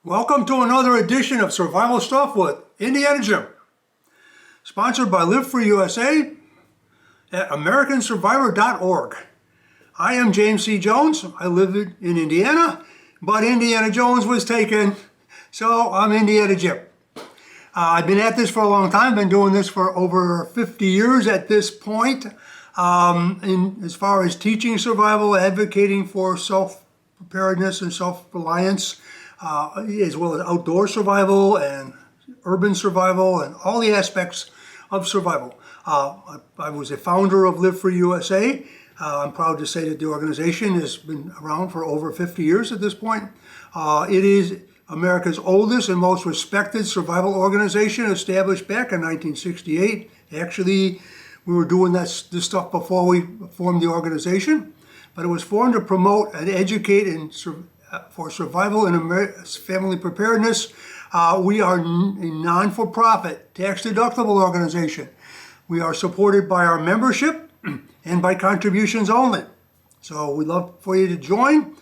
Welcome to another edition of Survival Stuff with Indiana Jim. Sponsored by Live Free USA at AmericanSurvivor.org. I am James C. Jones. I live in Indiana, but Indiana Jones was taken, so I'm Indiana Jim. I've been at this for a long time, been doing this for over 50 years at this point. As far as teaching survival, advocating for self-preparedness and self-reliance, as well as outdoor survival and urban survival and all the aspects of survival. I was a founder of Live Free USA. I'm proud to say that the organization has been around for over 50 years at this point. It is America's oldest and most respected survival organization, established back in 1968. Actually, we were doing this stuff before we formed the organization, but it was formed to promote and educate for survival and family preparedness. We are a non-for-profit, tax-deductible organization. We are supported by our membership and by contributions only. So we'd love for you to join.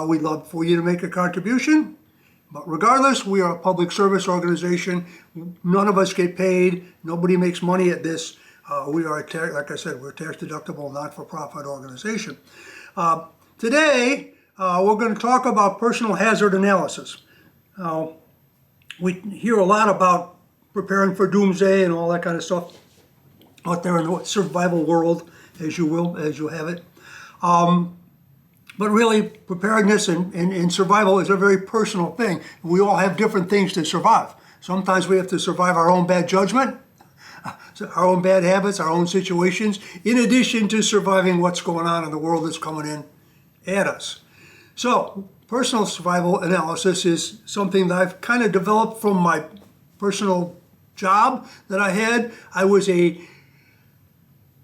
We'd love for you to make a contribution. But regardless, we are a public service organization. None of us get paid. Nobody makes money at this. We are, like I said, we're a tax-deductible, not-for-profit organization. Today, we're going to talk about personal hazard analysis. We hear a lot about preparing for Doomsday and all that kind of stuff out there in the survival world, as you have it. But really, preparedness and survival is a very personal thing. We all have different things to survive. Sometimes we have to survive our own bad judgment, our own bad habits, our own situations, in addition to surviving what's going on in the world that's coming in at us. So, personal survival analysis is something that I've kind of developed from my personal job that I had. I was a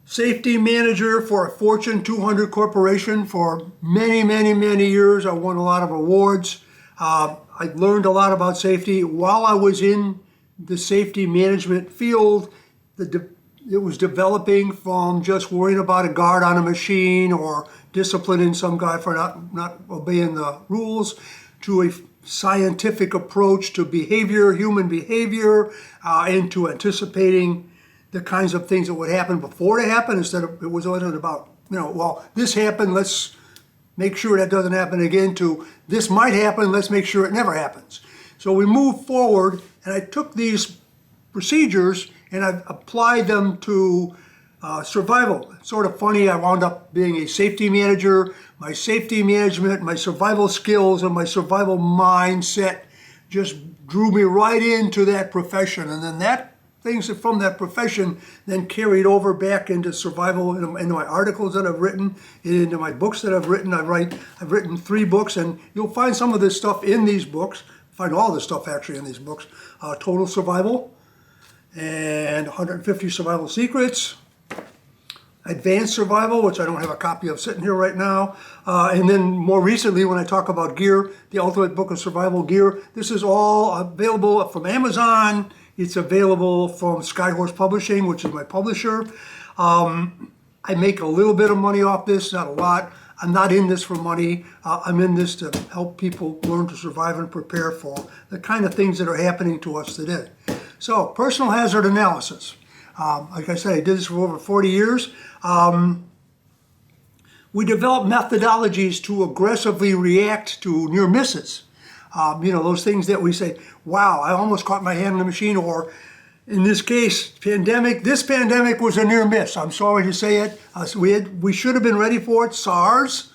safety manager for a Fortune 200 corporation for many, many, many years. I won a lot of awards. I learned a lot about safety. While I was in the safety management field, it was developing from just worrying about a guard on a machine or disciplining some guy for not obeying the rules to a scientific approach to behavior, human behavior, and to anticipating the kinds of things that would happen before they happen, instead of, it wasn't about, well, this happened, let's make sure that doesn't happen again, to this might happen, let's make sure it never happens. So we moved forward, and I took these procedures and I applied them to survival. It's sort of funny, I wound up being a safety manager. My safety management, my survival skills, and my survival mindset just drew me right into that profession. And then things from that profession then carried over back into survival, into my articles that I've written, into my books that I've written. I've written 3 books, and you'll find some of this stuff in these books. Find all this stuff actually in these books. Total Survival, and 150 Survival Secrets, Advanced Survival, which I don't have a copy of sitting here right now, and then more recently when I talk about gear, the Ultimate Book of Survival Gear. This is all available from Amazon. It's available from Skyhorse Publishing, which is my publisher. I make a little bit of money off this, not a lot. I'm not in this for money. I'm in this to help people learn to survive and prepare for the kind of things that are happening to us today. So, personal hazard analysis. Like I said, I did this for over 40 years. We developed methodologies to aggressively react to near misses. Those things that we say, wow, I almost caught my hand in the machine, or in this case, this pandemic was a near miss. I'm sorry to say it. We should have been ready for it. SARS.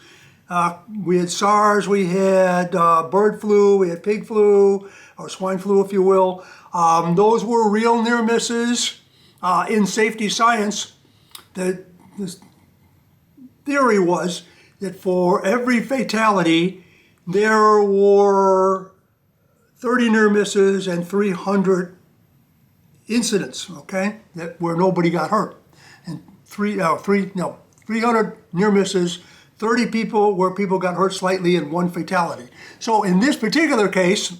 We had SARS, we had bird flu, we had pig flu, or swine flu, if you will. Those were real near misses. In safety science, the theory was that for every fatality, there were 30 near misses and 300 incidents, okay, where nobody got hurt. And 300 near misses, 30 people where people got hurt slightly, and 1 fatality. So in this particular case,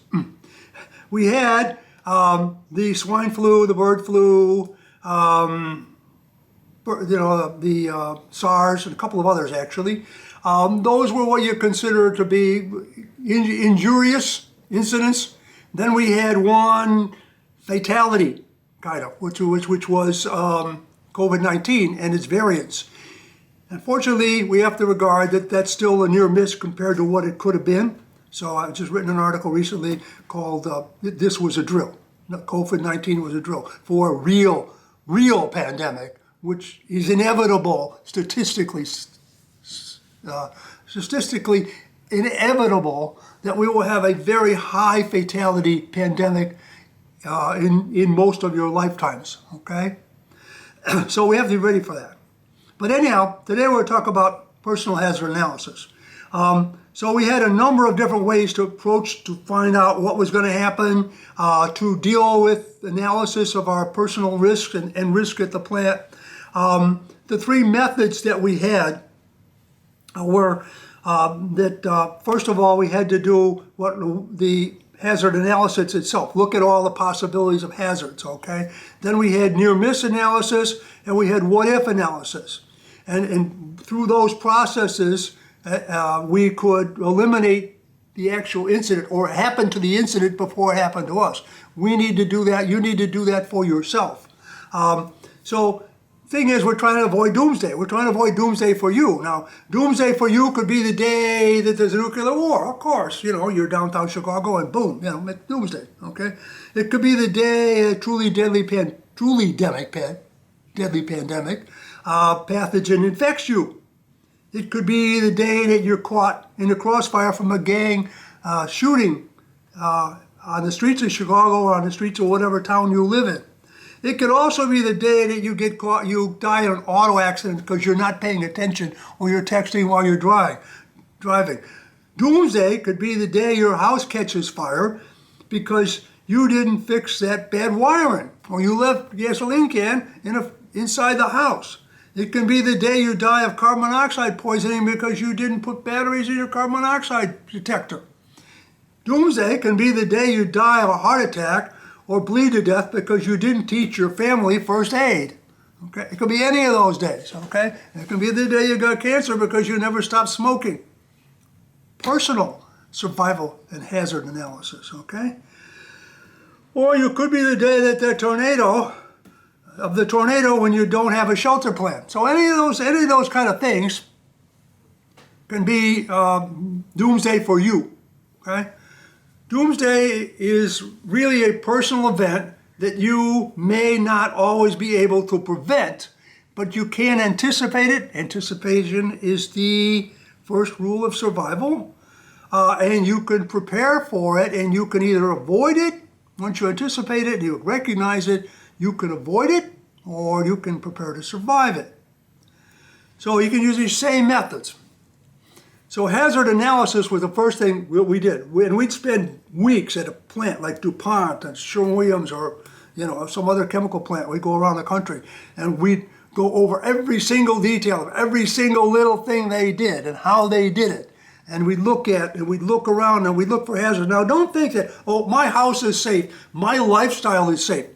we had the swine flu, the bird flu, the SARS, and a couple of others actually. Those were what you consider to be injurious incidents. Then we had one fatality, kind of, which was COVID-19 and its variants. Unfortunately, we have to regard that that's still a near miss compared to what it could have been. So I've just written an article recently called This Was a Drill. COVID-19 was a drill for a real pandemic, which is inevitable, statistically inevitable that we will have a very high fatality pandemic in most of your lifetimes, okay? So we have to be ready for that. But anyhow, today we're going to talk about personal hazard analysis. So we had a number of different ways to approach to find out what was going to happen, to deal with analysis of our personal risk and risk at the plant. The three methods that we had were first of all, we had to do the hazard analysis itself, look at all the possibilities of hazards, okay? Then we had near-miss analysis, and we had what-if analysis. And through those processes, we could eliminate the actual incident or happen to the incident before it happened to us. We need to do that. You need to do that for yourself. So thing is, we're trying to avoid doomsday. We're trying to avoid doomsday for you. Now, doomsday for you could be the day that there's a nuclear war. Of course, you're downtown Chicago and boom, it's doomsday, okay? It could be the day a truly deadly pandemic pathogen infects you. It could be the day that you're caught in the crossfire from a gang shooting on the streets of Chicago or on the streets of whatever town you live in. It could also be the day that you get caught, you die in an auto accident because you're not paying attention or you're texting while you're driving. Doomsday could be the day your house catches fire because you didn't fix that bad wiring or you left a gasoline can inside the house. It can be the day you die of carbon monoxide poisoning because you didn't put batteries in your carbon monoxide detector. Doomsday can be the day you die of a heart attack or bleed to death because you didn't teach your family first aid. Okay? It could be any of those days, okay? It can be the day you got cancer because you never stopped smoking. Personal survival and hazard analysis, okay? Or you could be the day that the tornado when you don't have a shelter plan. So any of those kind of things can be doomsday for you, okay? Doomsday is really a personal event that you may not always be able to prevent, but you can anticipate it. Anticipation is the first rule of survival, and you can prepare for it, and you can either avoid it. Once you anticipate it, you recognize it, you can avoid it, or you can prepare to survive it. So you can use these same methods. So hazard analysis was the first thing we did. And we'd spend weeks at a plant like DuPont and Sherwin-Williams or some other chemical plant. We'd go around the country and we'd go over every single detail of every single little thing they did and how they did it. And we'd look around and we'd look for hazards. Now don't think that, my house is safe, my lifestyle is safe.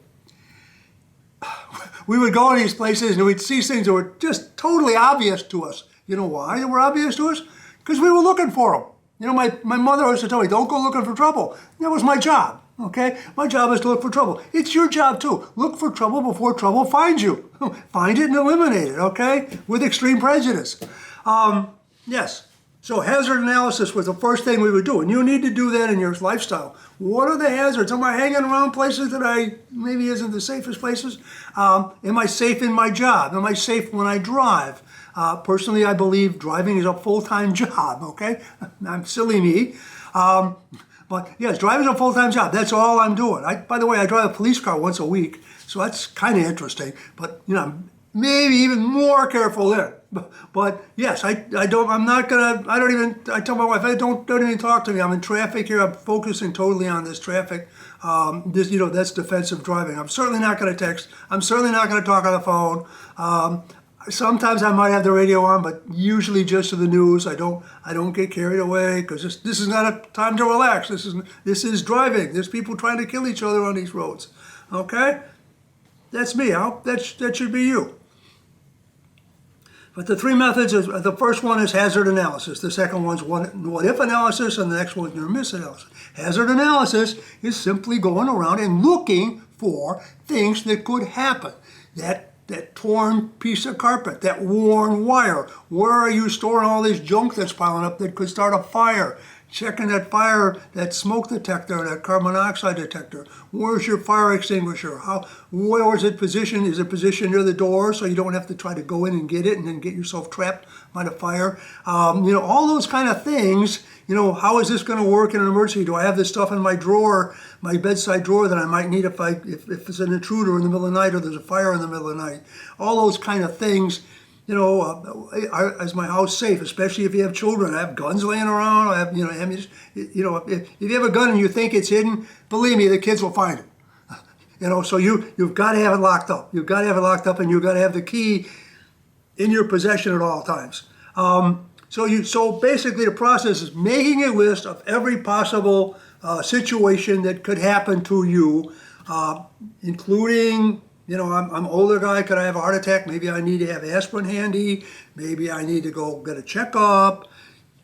We would go to these places and we'd see things that were just totally obvious to us. You know why they were obvious to us? Because we were looking for them. My mother used to tell me, don't go looking for trouble. That was my job, okay? My job is to look for trouble. It's your job too. Look for trouble before trouble finds you. Find it and eliminate it, okay? With extreme prejudice. Yes. So hazard analysis was the first thing we would do, and you need to do that in your lifestyle. What are the hazards? Am I hanging around places that maybe isn't the safest places? Am I safe in my job? Am I safe when I drive? Personally, I believe driving is a full-time job, okay? I'm silly me. But yes, driving is a full-time job. That's all I'm doing. By the way, I drive a police car once a week, so that's kind of interesting. But, maybe even more careful there. But yes, I tell my wife, don't even talk to me. I'm in traffic here. I'm focusing totally on this traffic. That's defensive driving. I'm certainly not going to text. I'm certainly not going to talk on the phone. Sometimes I might have the radio on, but usually just to the news. I don't get carried away because this is not a time to relax. This is driving. There's people trying to kill each other on these roads. Okay? That's me. That should be you. But the three methods, the first one is hazard analysis. The second one's what if analysis, and the next one's near miss analysis. Hazard analysis is simply going around and looking for things that could happen. That torn piece of carpet, that worn wire. Where are you storing all this junk that's piling up that could start a fire? Checking that smoke detector, that carbon monoxide detector. Where's your fire extinguisher? Where is it positioned? Is it positioned near the door so you don't have to try to go in and get it and then get yourself trapped by the fire? All those kind of things. How is this going to work in an emergency? Do I have this stuff in my drawer, my bedside drawer, that I might need if it's an intruder in the middle of the night or there's a fire in the middle of the night? All those kind of things. Is my house safe? Especially if you have children. I have guns laying around. I have, ammunition. If you have a gun and you think it's hidden, believe me, the kids will find it. So you've got to have it locked up. You've got to have it locked up, and you've got to have the key in your possession at all times. So basically, the process is making a list of every possible situation that could happen to you, including. I'm an older guy. Could I have a heart attack? Maybe I need to have aspirin handy. Maybe I need to go get a checkup.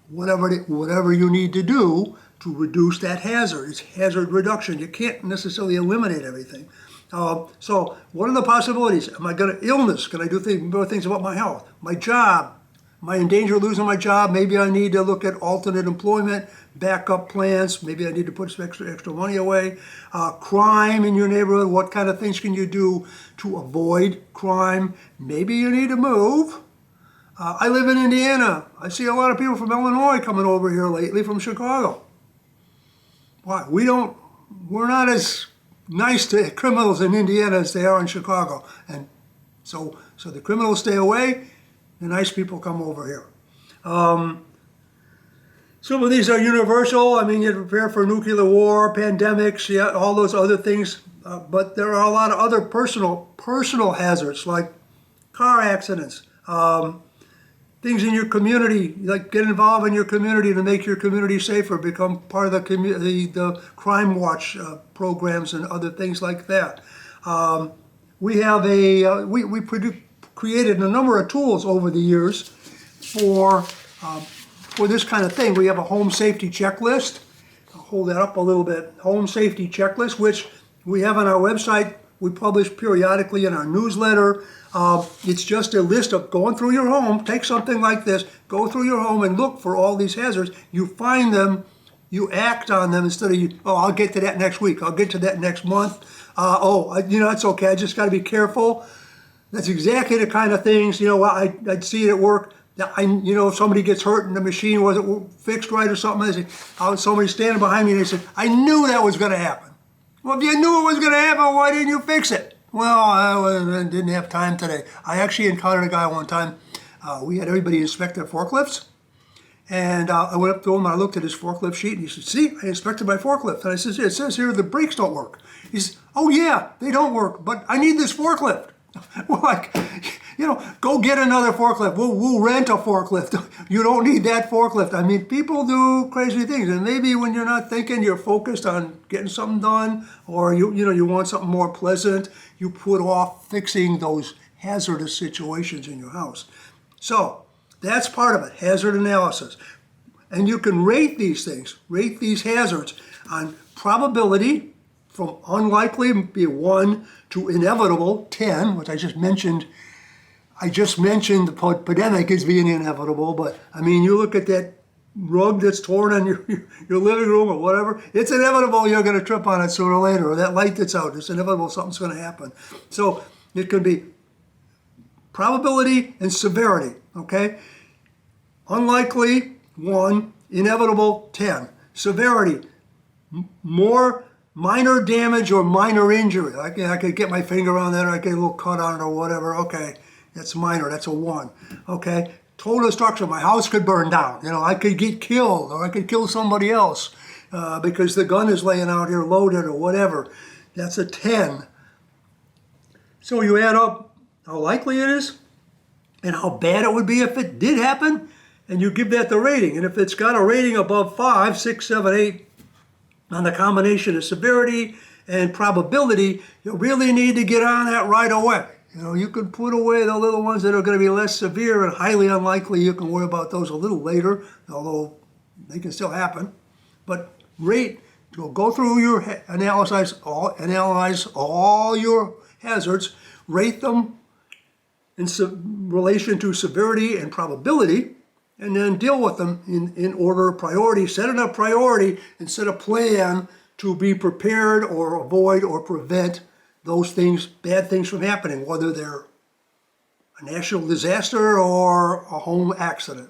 Whatever you need to do to reduce that hazard. It's hazard reduction. You can't necessarily eliminate everything. So what are the possibilities? Am I going to illness? Can I do more things about my health? My job? Am I in danger of losing my job? Maybe I need to look at alternate employment, backup plans. Maybe I need to put some extra money away. Crime in your neighborhood. What kind of things can you do to avoid crime? Maybe you need to move. I live in Indiana. I see a lot of people from Illinois coming over here lately from Chicago. Why? We're not as nice to criminals in Indiana as they are in Chicago. And so the criminals stay away. The nice people come over here. Some of these are universal. I mean, you prepare for nuclear war, pandemics, all those other things. But there are a lot of other personal hazards, like car accidents, things in your community, like get involved in your community to make your community safer, become part of the crime watch programs and other things like that. We have created a number of tools over the years for this kind of thing. We have a home safety checklist. I'll hold that up a little bit. Home safety checklist, which we have on our website. We publish periodically in our newsletter. It's just a list of going through your home. Take something like this, go through your home and look for all these hazards. You find them, you act on them instead of, I'll get to that next week. I'll get to that next month. That's okay. I just got to be careful. That's exactly the kind of things, I'd see it at work. If somebody gets hurt and the machine wasn't fixed right or something, I said, somebody standing behind me and they said, I knew that was going to happen. Well, if you knew it was going to happen, why didn't you fix it? Well, I didn't have time today. I actually encountered a guy one time. We had everybody inspect their forklifts. And I went up to him and I looked at his forklift sheet and he said, see, I inspected my forklift. And I said, it says here the brakes don't work. He says, oh yeah, they don't work, but I need this forklift. Well, go get another forklift. We'll rent a forklift. You don't need that forklift. I mean, people do crazy things, and maybe when you're not thinking, you're focused on getting something done, or you want something more pleasant. You put off fixing those hazardous situations in your house. So that's part of it, hazard analysis, and you can rate these things, rate these hazards on probability. From unlikely, be 1, to inevitable, 10, which I just mentioned. I just mentioned the pandemic as being inevitable, but I mean, you look at that rug that's torn on your living room or whatever, it's inevitable you're going to trip on it sooner or later, or that light that's out, it's inevitable something's going to happen. So it could be probability and severity, okay? Unlikely, 1, inevitable, 10. Severity, more minor damage or minor injury. I could get my finger on that, or I get a little cut on it or whatever. Okay, that's minor, that's a 1. Okay, total destruction, my house could burn down. I could get killed, or I could kill somebody else because the gun is laying out here loaded or whatever. That's a 10. So you add up how likely it is and how bad it would be if it did happen, and you give that the rating. And if it's got a rating above 5, 6, 7, 8, on the combination of severity and probability, you really need to get on that right away. You know, you can put away the little ones that are going to be less severe and highly unlikely. You can worry about those a little later, although they can still happen. But go through your analyze all your hazards, rate them in relation to severity and probability, and then deal with them in order of priority. Set it a priority and set a plan to be prepared or avoid or prevent those things, bad things from happening, whether they're a national disaster or a home accident,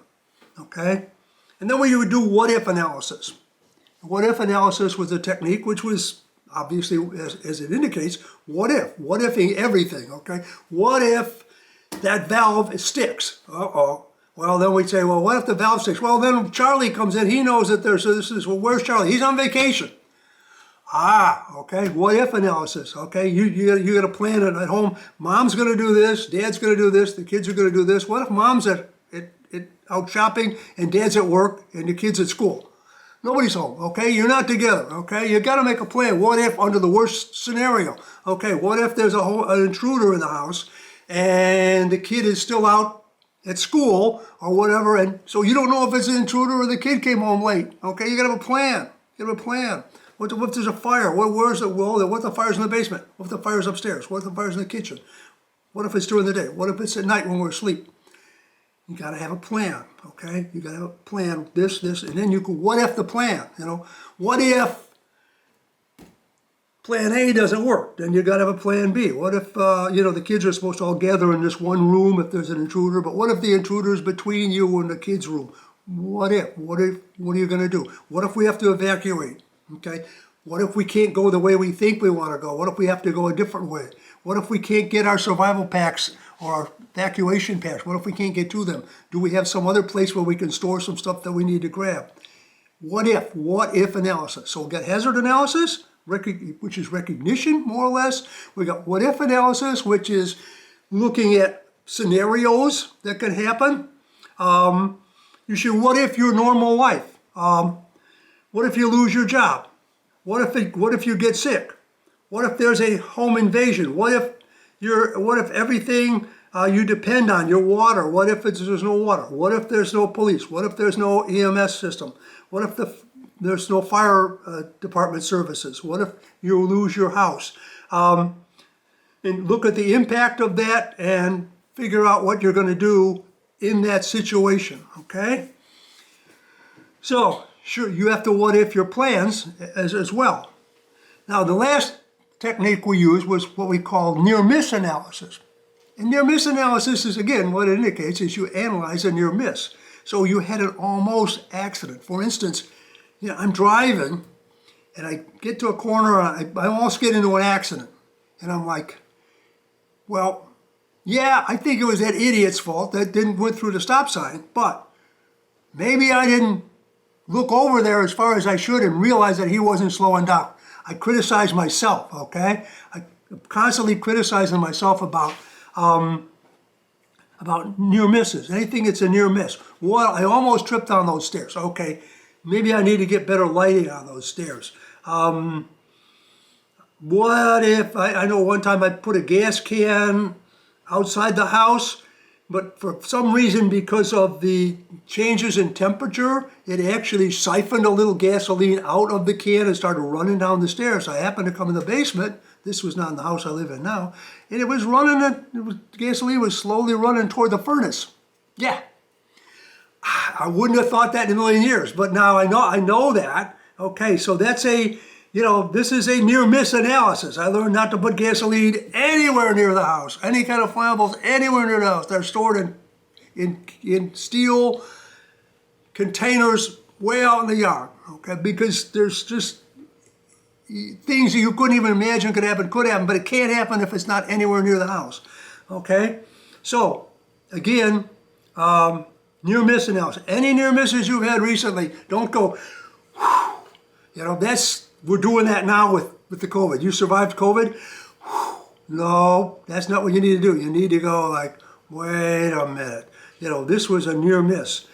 okay? And then we would do what-if analysis. What-if analysis was a technique which was obviously, as it indicates, what-ifing everything, okay? What if that valve sticks? Uh-oh. Well, then we'd say, well, what if the valve sticks? Well, then Charlie comes in, he knows that well, where's Charlie? He's on vacation. Okay, what if analysis, okay? You got to plan it at home. Mom's going to do this, dad's going to do this, the kids are going to do this. What if mom's out shopping and dad's at work and the kid's at school? Nobody's home, okay? You're not together, okay? You got to make a plan. What if under the worst scenario? Okay, what if there's an intruder in the house and the kid is still out at school or whatever, and so you don't know if it's an intruder or the kid came home late, okay? You got to have a plan. You got to have a plan. What if there's a fire? Where's it? Well, what if the fire's in the basement? What if the fire's upstairs? What if the fire's in the kitchen? What if it's during the day? What if it's at night when we're asleep? You got to have a plan, okay? You got to have a plan, this, and then you can, what if the plan, you know? What if plan A doesn't work? Then you got to have a plan B. What if, the kids are supposed to all gather in this one room if there's an intruder, but what if the intruder's between you and the kids' room? What are you going to do? What if we have to evacuate? Okay, what if we can't go the way we think we want to go? What if we have to go a different way? What if we can't get our survival packs or our evacuation packs? What if we can't get to them? Do we have some other place where we can store some stuff that we need to grab? What if analysis. So we got hazard analysis, which is recognition, more or less. We got what if analysis, which is looking at scenarios that can happen. You should what if your normal life. What if you lose your job? What if you get sick? What if there's a home invasion? What if everything you depend on, your water, what if there's no water? What if there's no police? What if there's no EMS system? What if there's no fire department services? What if you lose your house? And look at the impact of that and figure out what you're going to do in that situation, okay? So, sure, you have to what if your plans as well. Now, the last technique we used was what we call near-miss analysis. And near-miss analysis is, again, what it indicates is you analyze a near-miss. So you had an almost accident. For instance, I'm driving and I get to a corner and I almost get into an accident. And I'm like, well, yeah, I think it was that idiot's fault that didn't went through the stop sign, but maybe I didn't look over there as far as I should and realize that he wasn't slowing down. I criticize myself, okay? I'm constantly criticizing myself about near misses. Anything that's a near miss. Well, I almost tripped on those stairs. Okay, maybe I need to get better lighting on those stairs. What if, I know one time I put a gas can outside the house, but for some reason, because of the changes in temperature, it actually siphoned a little gasoline out of the can and started running down the stairs. I happened to come in the basement. This was not in the house I live in now. And it was gasoline was slowly running toward the furnace. Yeah. I wouldn't have thought that in a million years, but now I know that. Okay, so that's this is a near-miss analysis. I learned not to put gasoline anywhere near the house. Any kind of flammables anywhere near the house. They're stored in steel containers way out in the yard. Okay, because there's just things that you couldn't even imagine could happen, but it can't happen if it's not anywhere near the house. Okay, so again, near-miss analysis. Any near misses you've had recently, don't go, we're doing that now with the COVID. You survived COVID? No, that's not what you need to do. You need to go like, wait a minute. This was a near miss.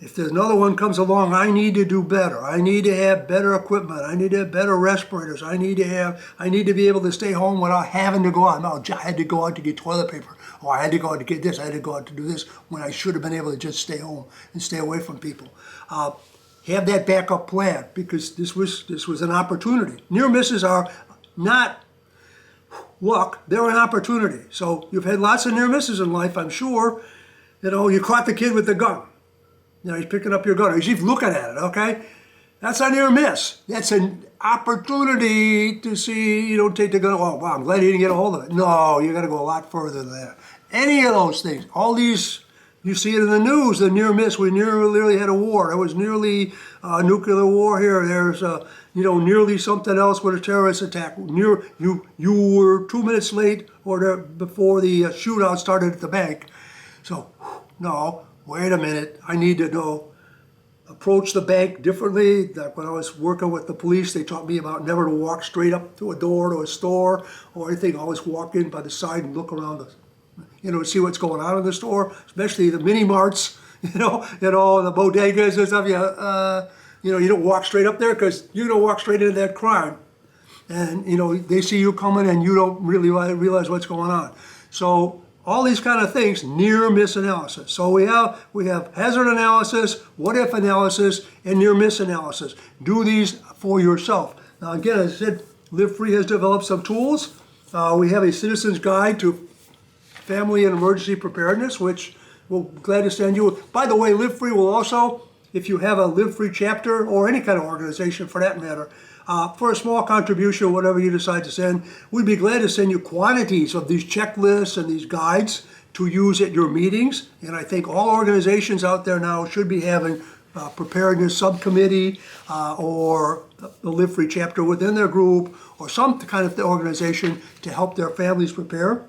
If there's another one comes along, I need to do better. I need to have better equipment. I need to have better respirators. I need to be able to stay home without having to go out. No, I had to go out to get toilet paper. Or I had to go out to get this. I had to go out to do this when I should have been able to just stay home and stay away from people. Have that backup plan, because this was an opportunity. Near misses are not luck, they're an opportunity. So you've had lots of near misses in life, I'm sure. You know, you caught the kid with the gun. You know, he's picking up your gun, or he's looking at it, okay? That's a near miss. That's an opportunity to see, you don't take the gun, oh, wow, I'm glad he didn't get a hold of it. No, you gotta go a lot further than that. Any of those things, all these, you see it in the news, the near miss. We nearly had a war. There was nearly a nuclear war here. There's nearly something else with a terrorist attack. You were 2 minutes late before the shootout started at the bank. So, no, wait a minute. I need to approach the bank differently. Like when I was working with the police, they taught me about never to walk straight up to a door to a store or anything. Always walk in by the side and look around to see what's going on in the store, especially the mini marts, the bodegas and stuff. You don't walk straight up there, because you're going to walk straight into that crime. And, they see you coming and you don't really realize what's going on. So all these kind of things, near miss analysis. So we have hazard analysis, what if analysis, and near miss analysis. Do these for yourself. Now again, as I said, Live Free has developed some tools. We have a citizen's guide to family and emergency preparedness, which we're glad to send you. By the way, Live Free will also, if you have a Live Free chapter, or any kind of organization for that matter, for a small contribution, whatever you decide to send, we'd be glad to send you quantities of these checklists and these guides to use at your meetings. And I think all organizations out there now should be having a preparedness subcommittee or the Live Free chapter within their group, or some kind of organization to help their families prepare.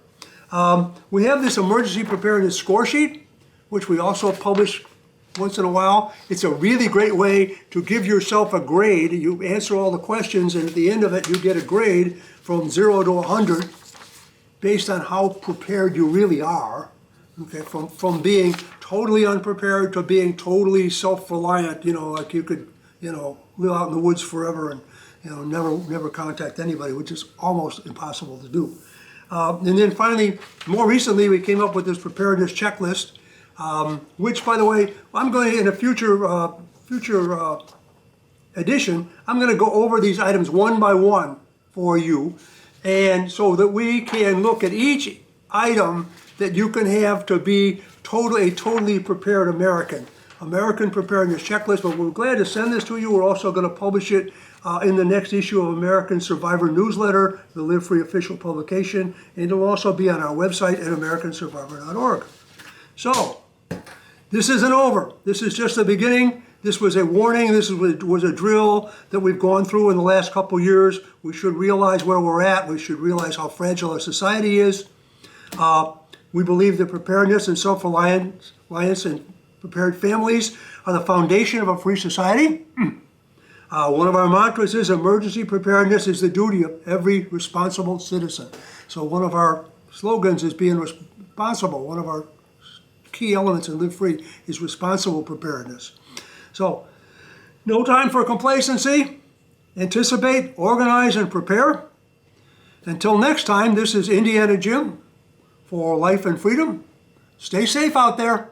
We have this emergency preparedness score sheet, which we also publish once in a while. It's a really great way to give yourself a grade. You answer all the questions, and at the end of it, you get a grade from 0 to 100 based on how prepared you really are. Okay, from being totally unprepared to being totally self-reliant, like you could, live out in the woods forever and, never contact anybody, which is almost impossible to do. And then finally, more recently, we came up with this preparedness checklist, which, by the way, I'm going to, in a future edition, I'm going to go over these items one by one for you, and so that we can look at each item that you can have to be a totally prepared American preparedness checklist. But we're glad to send this to you. We're also going to publish it in the next issue of American Survivor Newsletter, the Live Free official publication, and it'll also be on our website at americansurvivor.org. So, this isn't over. This is just the beginning. This was a warning. This was a drill that we've gone through in the last couple years. We should realize where we're at. We should realize how fragile our society is. We believe that preparedness and self-reliance and prepared families are the foundation of a free society. One of our mantras is emergency preparedness is the duty of every responsible citizen. So one of our slogans is being responsible. One of our key elements in Live Free is responsible preparedness. So, no time for complacency. Anticipate, organize, and prepare. Until next time, this is Indiana Jim for Life and Freedom. Stay safe out there.